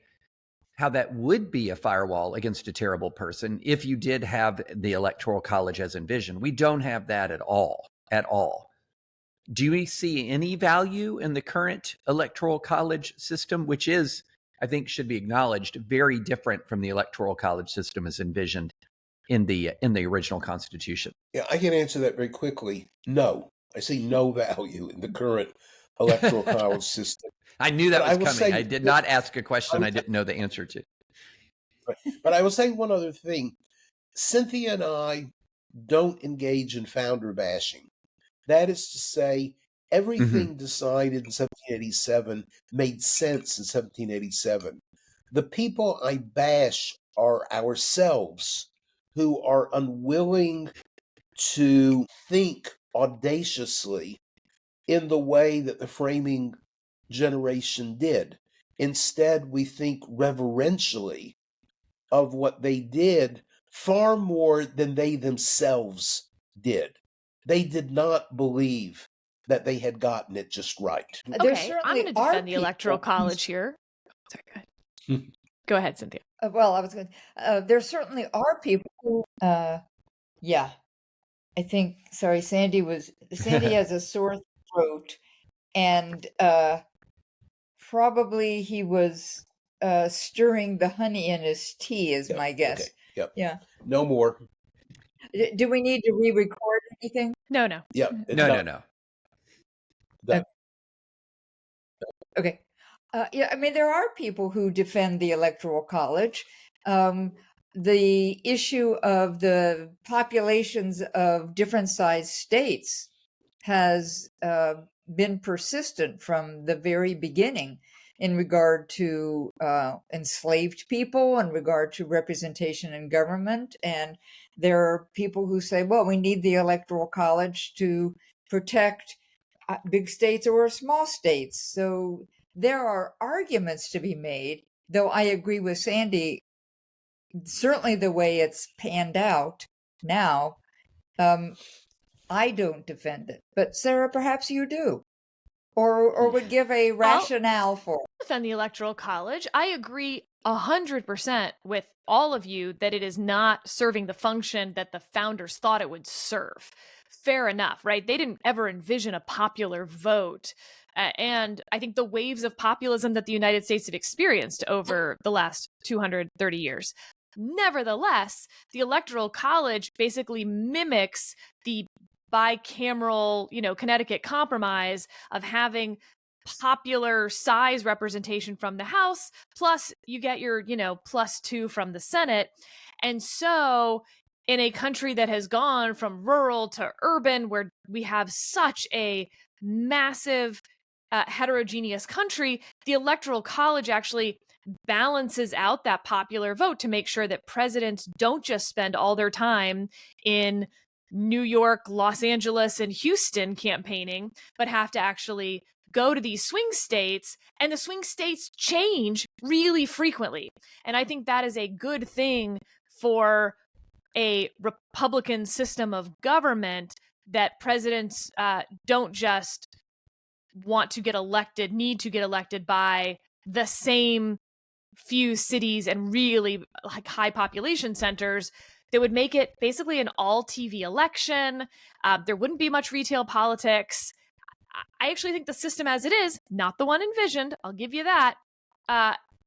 firewall against a terrible person if you did have the Electoral College as envisioned. We don't have that at all. Do we see any value in the current Electoral College system, which is, I think, should be acknowledged, very different from the Electoral College system as envisioned in the original Constitution? Yeah, I can answer that very quickly. No, I see no value in the current Electoral College system. I knew that But I was will coming. say I did not ask a question I didn't know the answer to. But I will say one other thing. Cynthia and I don't engage in founder bashing. That is to say, everything decided in 1787 made sense in 1787. The people I bash are ourselves, who are unwilling to think audaciously in the way that the framing generation did. Instead, we think reverentially of what they did far more than they themselves did. They did not believe that they had gotten it just right. There Okay, I'm certainly going to are defend the Electoral people. College here. Sorry, go ahead. Go ahead, Cynthia. Well, I was going. There certainly are people who. Yeah, I think. Sorry, Sandy has a sore throat, and probably he was stirring the honey in his tea, is my guess. Okay. Yep. Yeah. No more. Do we need to re-record anything? No. Yep. No. Done. Okay. Yeah, I mean, there are people who defend the Electoral College. The issue of the populations of different sized states has been persistent from the very beginning in regard to enslaved people, in regard to representation in government. And there are people who say, well, we need the Electoral College to protect big states or small states. So there are arguments to be made, though I agree with Sandy, certainly the way it's panned out now, I don't defend it. But Sarah, perhaps you do, or would give a rationale for it. Defend the Electoral College. I agree 100% with all of you that it is not serving the function that the founders thought it would serve. Fair enough, right? They didn't ever envision a popular vote. And I think the waves of populism that the United States had experienced over the last 230 years. Nevertheless, the Electoral College basically mimics the bicameral, Connecticut Compromise of having popular size representation from the House, plus you get your, +2 from the Senate. And so in a country that has gone from rural to urban, where we have such a massive heterogeneous country, the Electoral College actually balances out that popular vote to make sure that presidents don't just spend all their time in New York, Los Angeles, and Houston campaigning, but have to actually go to these swing states, and the swing states change really frequently. And I think that is a good thing for a Republican system of government, that presidents don't just need to get elected by the same few cities and really like high population centers. That would make it basically an all TV election. There wouldn't be much retail politics. I actually think the system as it is, not the one envisioned, I'll give you that,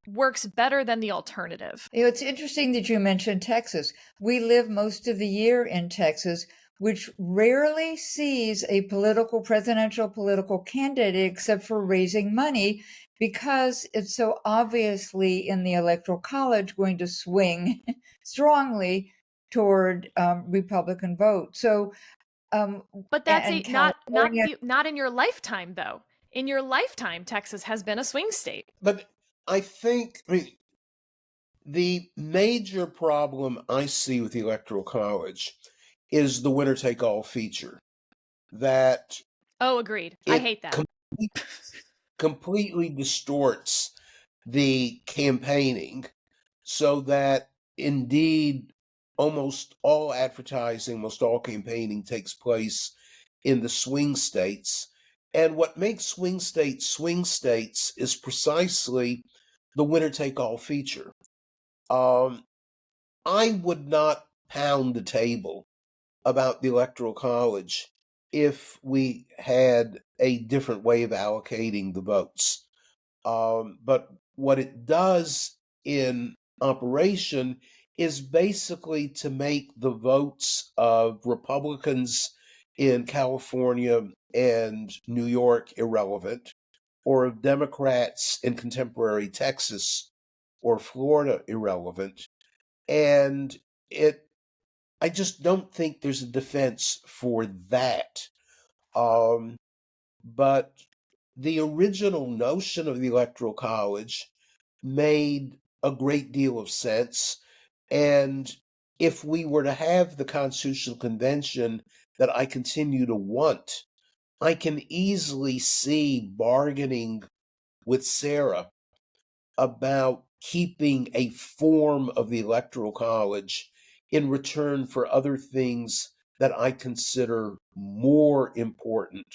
works better than the alternative. It's interesting that you mentioned Texas. We live most of the year in Texas, which rarely sees a presidential political candidate except for raising money, because it's so obviously in the Electoral College going to swing strongly toward Republican vote. So, but that's not in your lifetime, though. In your lifetime, Texas has been a swing state. But I mean, the major problem I see with the Electoral College is the winner-take-all feature. That agreed. I hate that. Completely distorts the campaigning, so that indeed almost all advertising, most all campaigning takes place in the swing states. And what makes swing states is precisely the winner-take-all feature. I would not pound the table about the Electoral College if we had a different way of allocating the votes. But what it does in operation is basically to make the votes of Republicans in California and New York irrelevant, or of Democrats in contemporary Texas or Florida irrelevant, And I just don't think there's a defense for that. But the original notion of the Electoral College made a great deal of sense. And if we were to have the Constitutional Convention that I continue to want, I can easily see bargaining with Sarah about keeping a form of the Electoral College in return for other things that I consider more important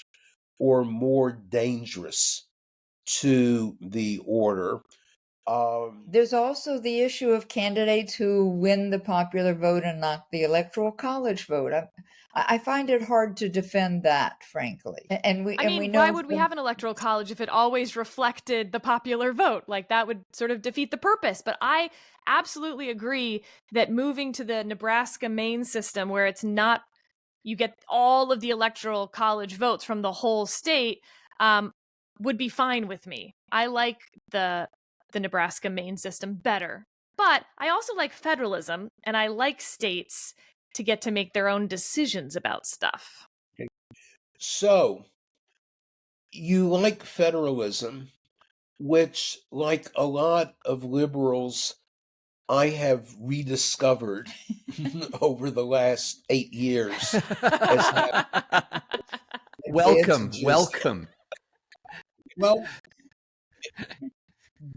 or more dangerous to the order. There's also the issue of candidates who win the popular vote and not the Electoral College vote. I find it hard to defend that, frankly. And we know why would we have an electoral college if it always reflected the popular vote? Like, that would sort of defeat the purpose. But I absolutely agree that moving to the Nebraska Maine system, where it's not, you get all of the electoral college votes from the whole state, would be fine with me. I like the Nebraska Maine system better. But I also like federalism, and I like states to get to make their own decisions about stuff. So you like federalism, which, like a lot of liberals, I have rediscovered over the last 8 years. Welcome. Well,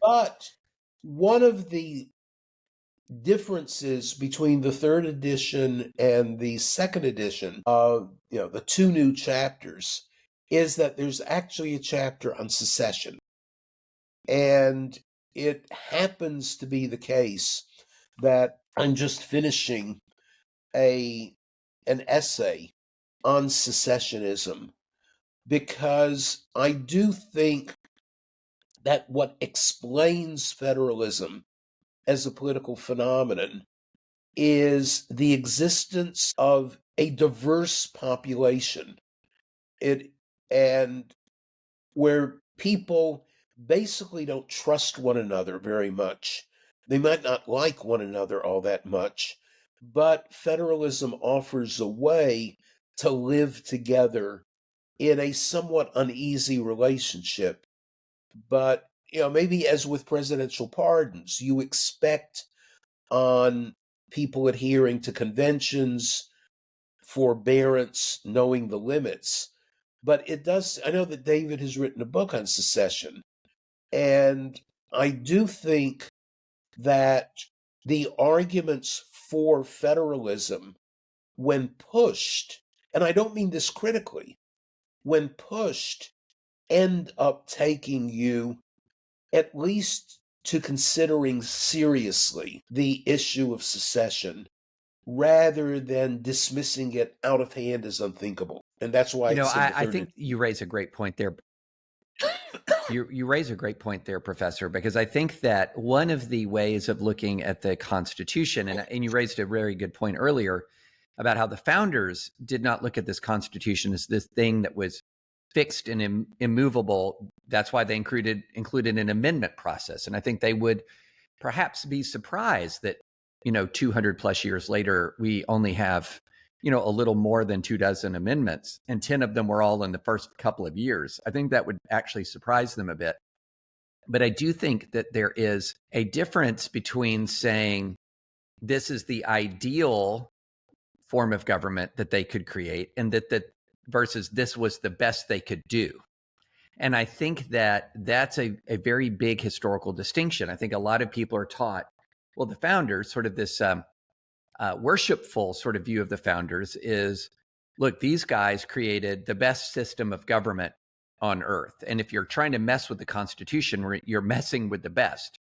but one of the differences between the third edition and the second edition of the two new chapters is that there's actually a chapter on secession. And it happens to be the case that I'm just finishing an essay on secessionism, because I do think that what explains federalism as a political phenomenon is the existence of a diverse population. And where people basically don't trust one another very much. They might not like one another all that much, but federalism offers a way to live together in a somewhat uneasy relationship. But maybe as with presidential pardons, you expect on people adhering to conventions, forbearance, knowing the limits. But it does, I know that David has written a book on secession, and I do think that the arguments for federalism, when pushed, and I don't mean this critically, when pushed, end up taking you at least to considering seriously the issue of secession rather than dismissing it out of hand as unthinkable. And that's why I think you raise a great point there. You raise a great point there, Professor, because I think that one of the ways of looking at the Constitution, and you raised a very good point earlier about how the founders did not look at this Constitution as this thing that was fixed and immovable. That's why they included an amendment process. And I think they would perhaps be surprised that 200 plus years later, we only have a little more than 24 amendments, and 10 of them were all in the first couple of years. I think that would actually surprise them a bit. But I do think that there is a difference between saying this is the ideal form of government that they could create, and that versus this was the best they could do. And I think that that's a very big historical distinction. I think a lot of people are taught, well, the founders, sort of this worshipful sort of view of the founders is, look, these guys created the best system of government on earth. And if you're trying to mess with the Constitution, you're messing with the best.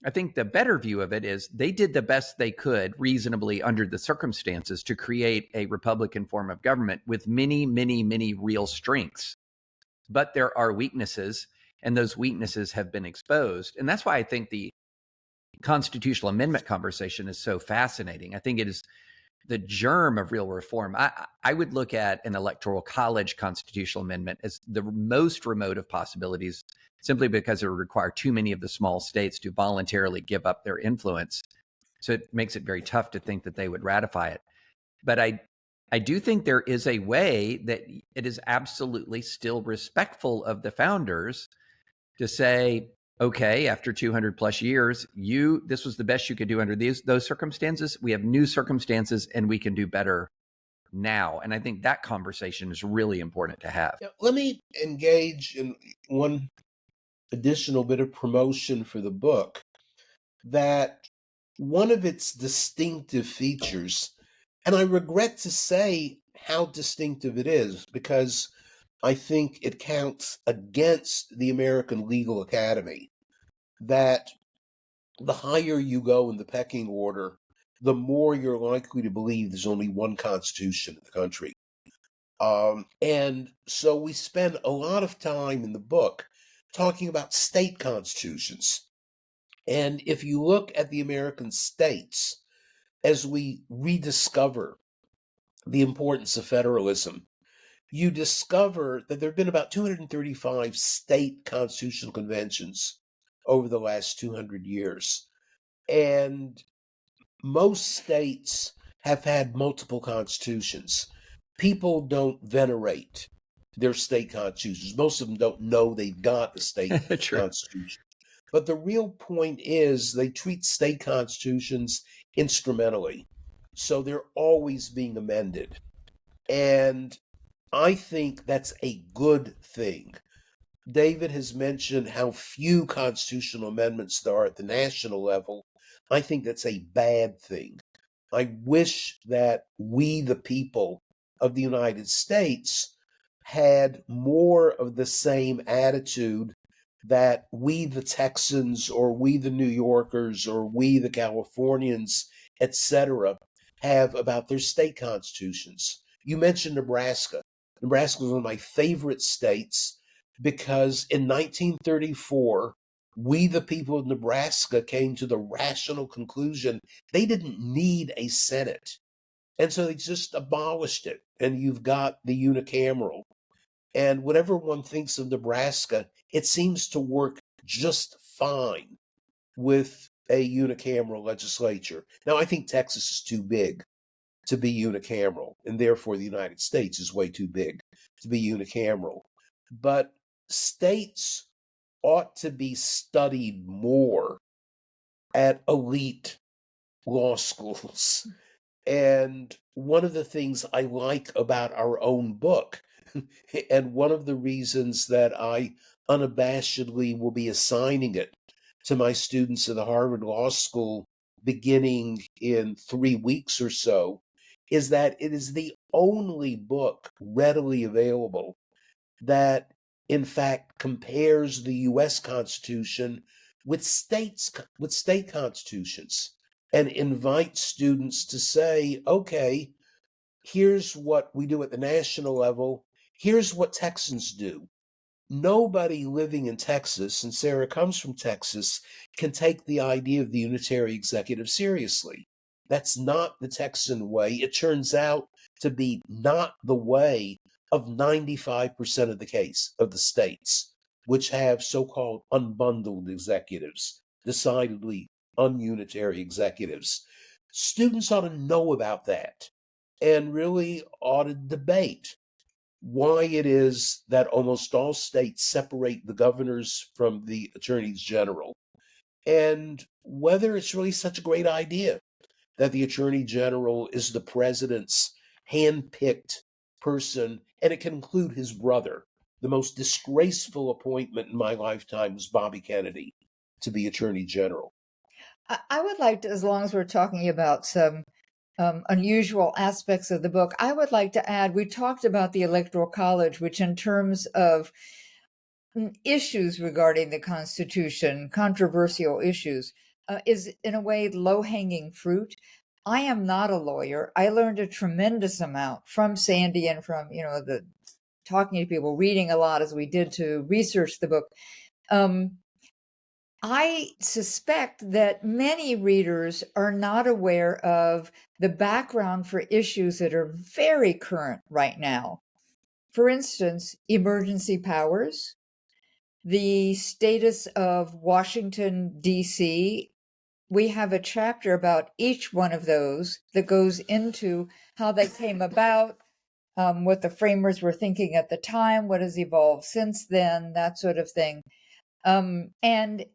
I think the better view of it is they did the best they could reasonably under the circumstances to create a Republican form of government with many, many, many real strengths. But there are weaknesses, and those weaknesses have been exposed. And that's why I think the constitutional amendment conversation is so fascinating. I think it is the germ of real reform. I would look at an electoral college constitutional amendment as the most remote of possibilities, simply because it would require too many of the small states to voluntarily give up their influence. So it makes it very tough to think that they would ratify it. But I do think there is a way that it is absolutely still respectful of the founders to say, okay, after 200 plus years, this was the best you could do under those circumstances. We have new circumstances and we can do better now. And I think that conversation is really important to have. Now, let me engage in one additional bit of promotion for the book, that one of its distinctive features, and I regret to say how distinctive it is, because I think it counts against the American Legal Academy, that the higher you go in the pecking order, the more you're likely to believe there's only one constitution in the country. And so we spend a lot of time in the book talking about state constitutions. And if you look at the American states, as we rediscover the importance of federalism, you discover that there have been about 235 state constitutional conventions over the last 200 years. And most states have had multiple constitutions. People don't venerate their state constitutions. Most of them don't know they've got a state True. constitution. But the real point is they treat state constitutions instrumentally. So they're always being amended. And I think that's a good thing. David has mentioned how few constitutional amendments there are at the national level. I think that's a bad thing. I wish that we, the people of the United States, had more of the same attitude that we, the Texans, or we, the New Yorkers, or we, the Californians, etc., have about their state constitutions. You mentioned Nebraska. Nebraska was one of my favorite states because in 1934, we, the people of Nebraska, came to the rational conclusion they didn't need a Senate. And so they just abolished it. And you've got the unicameral. And whatever one thinks of Nebraska, it seems to work just fine with a unicameral legislature. Now, I think Texas is too big to be unicameral, and therefore the United States is way too big to be unicameral. But states ought to be studied more at elite law schools. And one of the things I like about our own book, and one of the reasons that I unabashedly will be assigning it to my students at the Harvard Law School beginning in 3 weeks or so, is that it is the only book readily available that, in fact, compares the U.S. Constitution with state constitutions and invites students to say, okay, here's what we do at the national level. Here's what Texans do. Nobody living in Texas, and Sarah comes from Texas, can take the idea of the unitary executive seriously. That's not the Texan way. It turns out to be not the way of 95% of the states, which have so-called unbundled executives, decidedly ununitary executives. Students ought to know about that and really ought to debate why it is that almost all states separate the governors from the attorneys general, and whether it's really such a great idea that the attorney general is the president's hand-picked person, and it can include his brother. The most disgraceful appointment in my lifetime was Bobby Kennedy to be attorney general. I would like to, as long as we're talking about some unusual aspects of the book, I would like to add, we talked about the Electoral College, which in terms of issues regarding the Constitution, controversial issues, is in a way low-hanging fruit. I am not a lawyer. I learned a tremendous amount from Sandy and from, the talking to people, reading a lot as we did to research the book. I suspect that many readers are not aware of the background for issues that are very current right now. For instance, emergency powers, the status of Washington, D.C., we have a chapter about each one of those that goes into how they came about, what the framers were thinking at the time, what has evolved since then, that sort of thing. And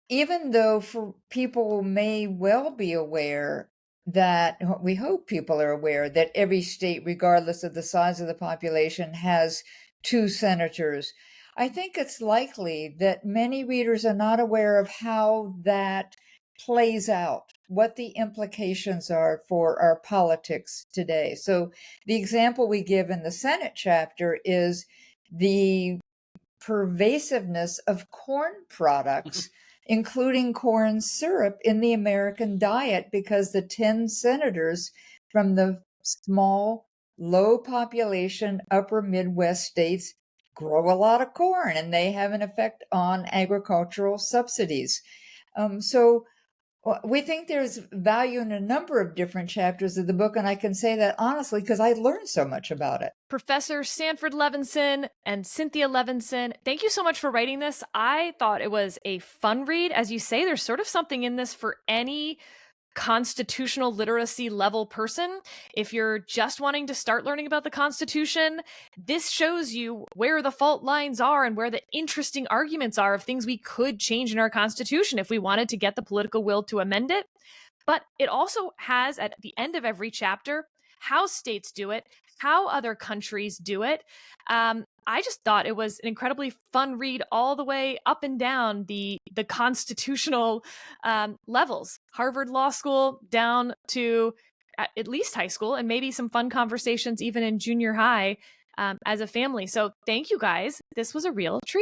even though for people may well be aware that, we hope people are aware that every state, regardless of the size of the population, has 2 senators, I think it's likely that many readers are not aware of how that plays out, what the implications are for our politics today. So the example we give in the Senate chapter is the pervasiveness of corn products, including corn syrup, in the American diet, because the 10 senators from the small, low population upper Midwest states grow a lot of corn, and they have an effect on agricultural subsidies. So we think there's value in a number of different chapters of the book, and I can say that honestly because I learned so much about it. Professor Sanford Levinson and Cynthia Levinson, thank you so much for writing this. I thought it was a fun read. As you say, there's sort of something in this for any constitutional literacy level person. If you're just wanting to start learning about the Constitution, this shows you where the fault lines are and where the interesting arguments are of things we could change in our Constitution if we wanted to get the political will to amend it. But it also has, at the end of every chapter, how states do it, how other countries do it. I just thought it was an incredibly fun read all the way up and down the constitutional levels, Harvard Law School down to at least high school, and maybe some fun conversations even in junior high as a family. So thank you guys. This was a real treat.